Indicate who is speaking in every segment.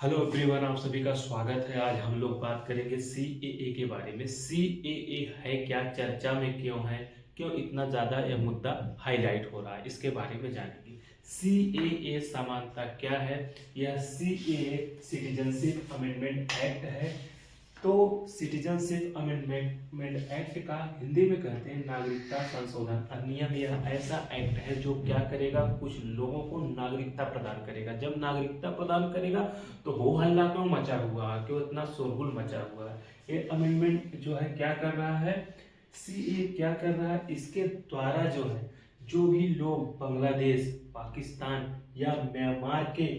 Speaker 1: Hello everyone, आप सभी का स्वागत है। आज हम लोग बात करेंगे सीएए के बारे में। सीएए है क्या, चर्चा में क्यों है, क्यों इतना ज़्यादा यह मुद्दा हाईलाइट हो रहा है, इसके बारे में जानेंगे। सीएए समानता क्या है? यह सीएए सिटीजनशिप अमेंडमेंट एक्ट है। तो सिटीजनशिप अमेंडमेंट एक्ट का हिंदी में कहते हैं नागरिकता संशोधन अधिनियम। यह ऐसा एक्ट है जो क्या करेगा, कुछ लोगों को नागरिकता प्रदान करेगा। जब नागरिकता प्रदान करेगा तो हो हल्ला क्यों मचा हुआ है, क्यों इतना शोरगुल मचा हुआ है? ये अमेंडमेंट जो है क्या कर रहा है, सीए क्या कर रहा है, इसके द्वारा जो है जो भी लोग बांग्लादेश, पाकिस्तान या म्यांमार के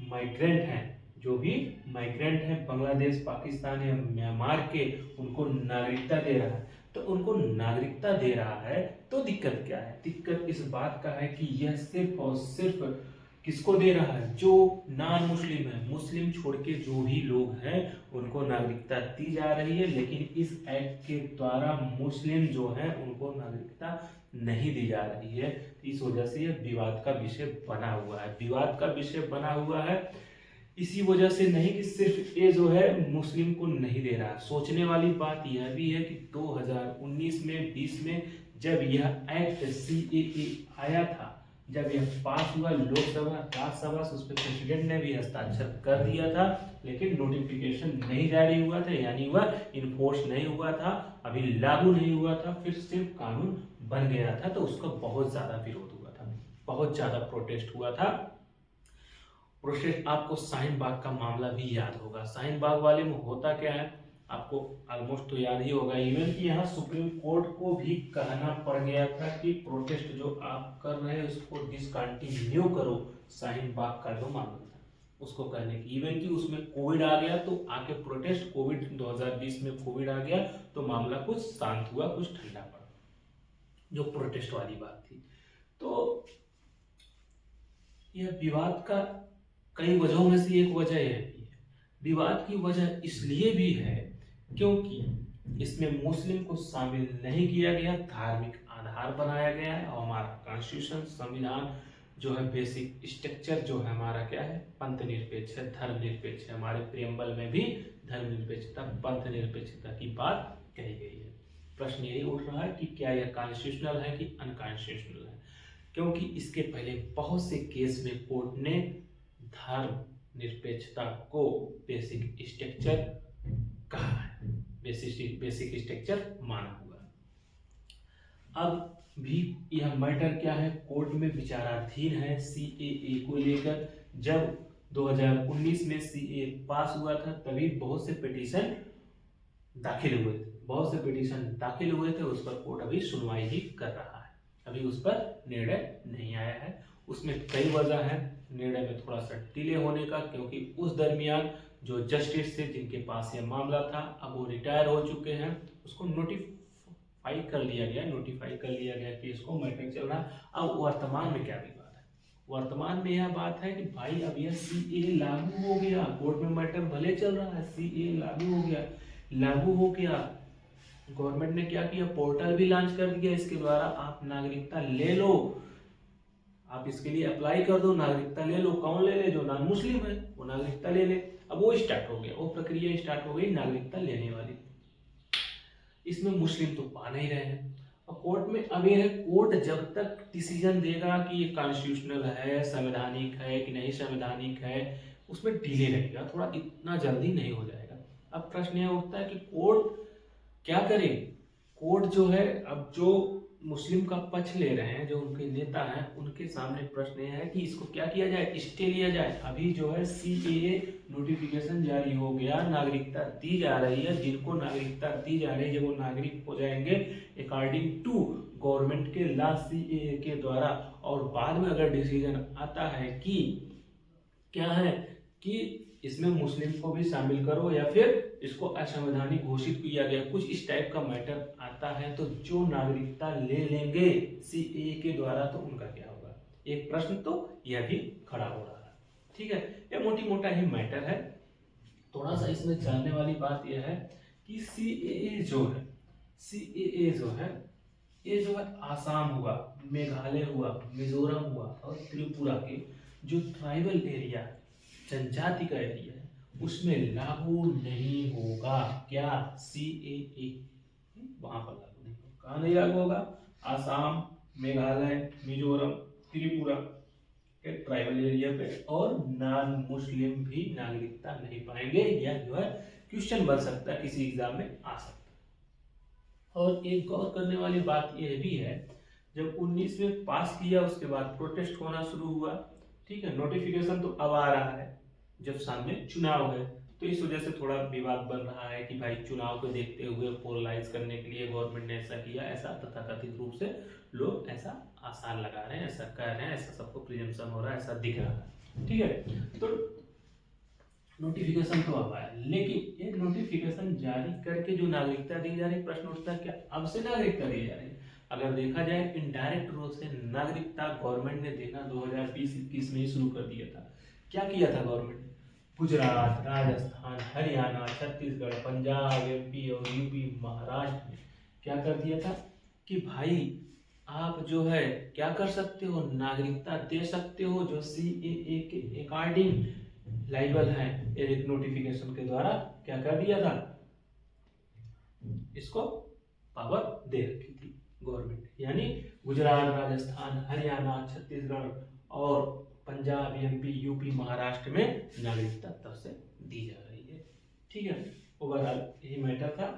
Speaker 1: माइग्रेंट हैं, जो भी माइग्रेंट हैं बांग्लादेश, पाकिस्तान या म्यांमार के, उनको नागरिकता दे रहा है। तो उनको नागरिकता दे रहा है तो दिक्कत क्या है? दिक्कत इस बात का है कि यह सिर्फ और सिर्फ किसको दे रहा है? जो नॉन मुस्लिम है, मुस्लिम छोड़ के जो भी लोग हैं उनको नागरिकता दी जा रही है। लेकिन इस एक्ट के द्वारा मुस्लिम जो है उनको नागरिकता नहीं दी जा रही है। इस वजह से यह विवाद का विषय बना हुआ है, विवाद का विषय बना हुआ है। इसी वजह से नहीं कि सिर्फ ये जो है मुस्लिम को नहीं दे रहा। सोचने वाली बात यह भी है कि 2019 में 20 में जब यह एक्ट सीएए आया था, जब यह पास हुआ लोकसभा राज्यसभा से, उस पर प्रेसिडेंट ने भी हस्ताक्षर कर दिया था, लेकिन नोटिफिकेशन नहीं जारी हुआ था, यानी वह इन्फोर्स नहीं हुआ था, अभी लागू नहीं हुआ था, फिर सिर्फ कानून बन गया था। तो उसका बहुत ज्यादा विरोध हुआ था, बहुत ज्यादा प्रोटेस्ट हुआ था। प्रोसेस आपको शाहीन बाग का मामला भी याद होगा। शाहीन बाग वाले में होता क्या है आपको ऑलमोस्ट तो याद ही होगा। इवन कि यहाँ सुप्रीम कोर्ट को भी कहना पड़ गया था कि प्रोटेस्ट जो आप कर रहे हैं उसको डिसकंटिन्यू करो। शाहीन बाग का जो मामला था उसको कहने की, इवन कि उसमें कोविड आ गया तो आके प्रोटेस्ट, कोविड 2020 में कोविड आ गया तो मामला कुछ शांत हुआ, कुछ ठंडा पड़ा, जो प्रोटेस्ट वाली बात थी। तो यह विवाद का कई वजहों में से एक वजह यह भी है। विवाद की वजह इसलिए भी है क्योंकि इसमें मुस्लिम को शामिल नहीं किया गया, धार्मिक आधार बनाया गया है। और हमारा कॉन्स्टिट्यूशन, संविधान जो है, बेसिक स्ट्रक्चर जो है हमारा क्या है, पंथ निरपेक्ष है, धर्म निरपेक्ष है। हमारे प्रियम्बल में भी धर्म निरपेक्षता, पंथ निरपेक्षता की बात कही गई है। प्रश्न यही उठ रहा है कि क्या यह कॉन्स्टिट्यूशनल है कि अनकॉन्स्टिट्यूशनल है? क्योंकि इसके पहले बहुत से केस में कोर्ट ने धर्म निरपेक्षता को बेसिक स्ट्रक्चर कहा है, बेसिक स्ट्रक्चर माना हुआ है। अब भी यह मैटर क्या है, कोर्ट में विचाराधीन है सीएए को लेकर। जब 2019 में सीए पास हुआ था तभी बहुत से पिटीशन दाखिल हुए थे, बहुत से पिटीशन दाखिल हुए थे। उस पर कोर्ट अभी सुनवाई ही कर रहा है, अभी उस पर निर्णय नहीं आया है। उसमें कई वजह है निर्णय में थोड़ा सा डिले होने का, क्योंकि उस दरमियान जो जस्टिस थे जिनके पास यह मामला था अब वो रिटायर हो चुके हैं, उसको नोटिफाई कर लिया गया कि इसको मैटर चल रहा है। अब वर्तमान में क्या विवाद है? वर्तमान में यह बात है कि भाई अब यह सीए लागू हो गया, कोर्ट में मैटर भले चल रहा है, सीए लागू हो गया। गवर्नमेंट ने क्या किया, पोर्टल भी लॉन्च कर दिया, इसके द्वारा आप नागरिकता ले लो, आप इसके लिए अप्लाई कर दो, नागरिकता ले लो। कौन ले ले? जो नॉन मुस्लिम है वो नागरिकता ले ले। अब वो स्टार्ट हो गया, वो प्रक्रिया स्टार्ट हो गई नागरिकता लेने वाली। इसमें मुस्लिम तो पा नहीं रहे हैं। और कोर्ट में अब यह है, कोर्ट जब तक डिसीजन देगा कि ये कॉन्स्टिट्यूशनल है, संवैधानिक है कि नहीं संवैधानिक है, उसमें डिले रहेगा, थोड़ा इतना जल्दी नहीं हो जाएगा। अब प्रश्न यह उठता है कि कोर्ट क्या करे? कोर्ट जो है, अब जो मुस्लिम का पक्ष ले रहे हैं, जो उनके नेता हैं, उनके सामने प्रश्न यह है कि इसको क्या किया जाए, स्टे लिया जाए। अभी जो है सीएए नोटिफिकेशन जारी हो गया, नागरिकता दी जा रही है, जिनको नागरिकता दी जा रही है जब वो नागरिक हो जाएंगे अकॉर्डिंग टू गवर्नमेंट के लॉ सीएए के द्वारा। और बाद में अगर डिसीजन आता है कि क्या है कि इसमें मुस्लिम को भी शामिल करो या फिर इसको असंवैधानिक घोषित किया गया, कुछ इस टाइप का मैटर आता है, तो जो नागरिकता ले लेंगे सीएए के द्वारा तो उनका क्या होगा? एक प्रश्न तो यह भी खड़ा हो रहा है। ठीक है, यह मोटी मोटा ही मैटर है। थोड़ा सा इसमें जानने वाली बात यह है कि सीएए जो है, ये जो है आसाम हुआ, मेघालय हुआ, मिजोरम हुआ और त्रिपुरा के जो ट्राइबल एरिया, जनजाति का एरिया है, उसमें लागू नहीं होगा। क्या? CAA वहां पर लागू नहीं होगा। कहाँ नहीं लागू होगा? आसाम, मेघालय, मिजोरम, त्रिपुरा के ट्राइबल एरिया पे, और नॉन मुस्लिम भी नागरिकता नहीं पाएंगे। या जो है क्वेश्चन बन सकता है, किसी एग्जाम में आ सकता है। और एक गौर करने वाली बात यह भी है, जब 19 में पास किया उसके बाद प्रोटेस्ट होना शुरू हुआ, ठीक है, नोटिफिकेशन तो अब आ रहा है जब सामने चुनाव है, तो इस वजह से थोड़ा विवाद बन रहा है कि भाई चुनाव को देखते हुए पोलराइज करने के लिए गवर्नमेंट ने ऐसा किया, ऐसा तथाकथित रूप से लोग ऐसा आसार लगा रहे हैं, ऐसा कह रहे हैं, ऐसा सबको प्रिजम्पशन हो रहा है, ऐसा दिख रहा है, ठीक है। तो नोटिफिकेशन तो अब आया, लेकिन एक नोटिफिकेशन जारी करके जो नागरिकता दी जा रही, प्रश्न उठता है क्या अब से नागरिकता दी जा रही है? अगर देखा जाए इनडायरेक्ट रूप से नागरिकता गवर्नमेंट ने देना 2020-21 में ही शुरू कर दिया था। क्या किया था गवर्नमेंट? गुजरात, राजस्थान, हरियाणा, छत्तीसगढ़, पंजाब, MP और UP, महाराष्ट्र में क्या कर दिया था कि भाई आप जो है क्या कर सकते हो, नागरिकता दे सकते हो जो CAA के अकॉर्डिंग लाइबल है। एक नोटिफिकेशन के द्वारा क्या कर दिया था, इसको पावर दे रखी थी गवर्नमेंट, यानी गुजरात, राजस्थान, हरियाणा, छत्तीसगढ़ और पंजाब, MP, UP, महाराष्ट्र में नागरिकता तब से दी जा रही है, ठीक है। ओवरऑल यही मैटर था।